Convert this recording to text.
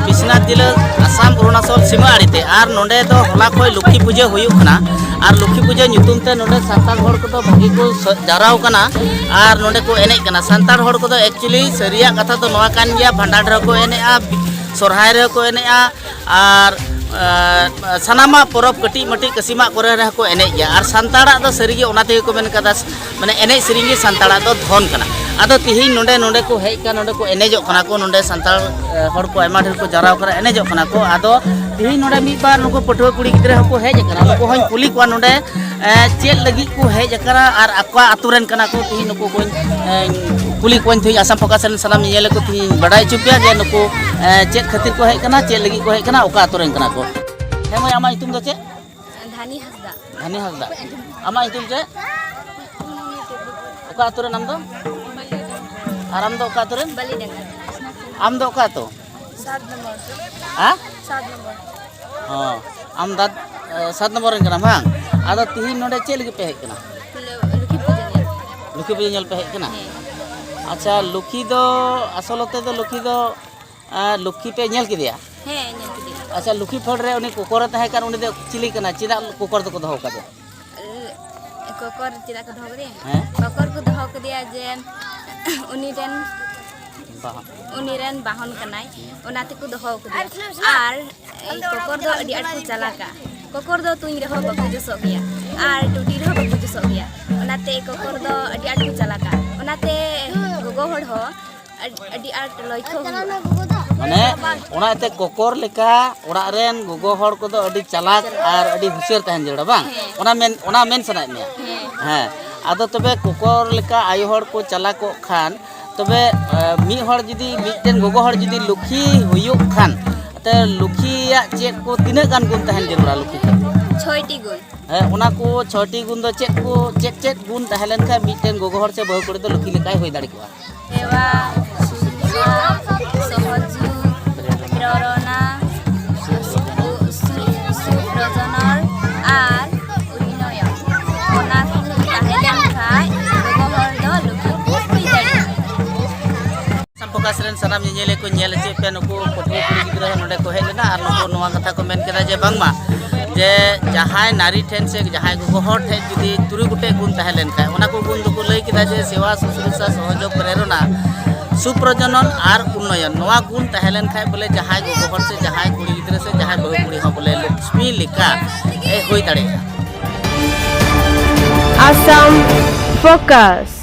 बिश्वनाथ जिला आसाम अरुणाचल सीमा आड़ीते और नोडे तो हला खो लक्ष्मी पूजा हुयुकना और लक्ष्मी पूजा नुतुमते नोडे सांताल हड़ को भागी को जाराव कना और नोडे को एनेज कना सांताल हड़ को एक्चुअली सरिया कथा तो नवा कान गया भांडार रे को एनेआ सोरहाय रे को एनेआ और सानामा परब कटी मटी कसीमा करे रे को एनेज गया और सांताड़ा दो सरीगे ओनाते को मेन कदा माने एनेज सरीगे सांताड़ा दो धन कना आदो तिही नोडे नोडे को हेज का नोडे को एनेजो कना को नोडे सांताल हड़ को आयमा ढेर को जाराव करा एनेजो कना को आदो तिही नोडे मिद बार नुको पटुआ कुड़ी गिद्रा को हेज कना नुको हन कुली को नोडे चेल लगी को हेज करा और आक्वा आतुरेन कना को तिही नुको को कुली को थी आसाम फोकस सलाम नेले को थी बड़ाई चुपिया जे नुको चेक खातिर को हेज कना चेल लगी को हेज कना ओका आतुरेन कना को हेमय आमा इतुम दो चे धानी हसदा आमा इतुम चे ओका आतुरेन नाम दो आराम दो का तुरन बलि डंगर आम दो का तो 7 नंबर हां 7 नंबर हां आम दाद 7 नंबर कना बांग आदो तिही नोडे चेल लगी पे हेज कना लुखी पूजा नेल पे हेज कना अच्छा लुखी दो असलते दो लुखी पे नेल किदिया हे नेल किदिया अच्छा लुखी फड़ रे उनी कोकर तहे कान उनी दे चिली कना चिदा कोकर दो को दहो का दे कोकर चिदा को दहो कदिया हैं कोकर को दहो कदिया जे उनीरेन बाहन कनाय ओनाते को दहो कदिया आर कोकर दो अडी आट को चलाका कोकर दो तुई रहो बाकु जसो गया आर टुटी रहो बाकु जसो गया ओनाते कोकर दो अडी आट को चलाका ओनाते गोगो हड़ हो अडी आट लइखो माने ओनाते कोकर लेका ओड़ा रेन गोगो हड़ को दो अडी चलाक और अडी हुशियार तहन जड़ा बांग ओना मेन सनाय ने हैं आदो तबे कोकर लेका आयो हड़ को चलाको खान तबे मी हड़ जुदी मिटेन गोगो हड़ जुदी लुखी हुयुक खान ते लुखिया चेक को तिना गान गुण तहन जरूरा लुखी 6टी गुण है ओना को 6टी गुण दो चेक को चेक गुण तहलन का मिटेन गोगो हड़ से बहु कुड़ी दो लुखी लेकाय होई दाड़ी को हेवा सहजु प्रेरणा सुप्रजनर आर उन्नय ओना तहलन खाय गोगो हड़ दो लुखी होई दाड़ी संपकासरेन सनाम नेले को नेल चे पे नुको पटुआ कुड़ी गिद्रा नोडे को हेजना और नुको नोवा कथा को मेन केदा जे बांगमा जे जहाय नारी ठेन से जहाय गोगो हड़ ठे जुदी तुरी गुटे गुण तहलेन खाय ओना को गुण दो लई केदा जे सेवा शुश्रूषा सहयोग प्रेरणा सुप्रजनन और उन्नयन नोवा गुण तहलेन खाय बोले जहाय गोगो हड़ से जहाय कुड़ी गिद्रा से जहाय बहु कुड़ी हो बोले लक्ष्मी लेका ए होई दाड़े Assam Focus.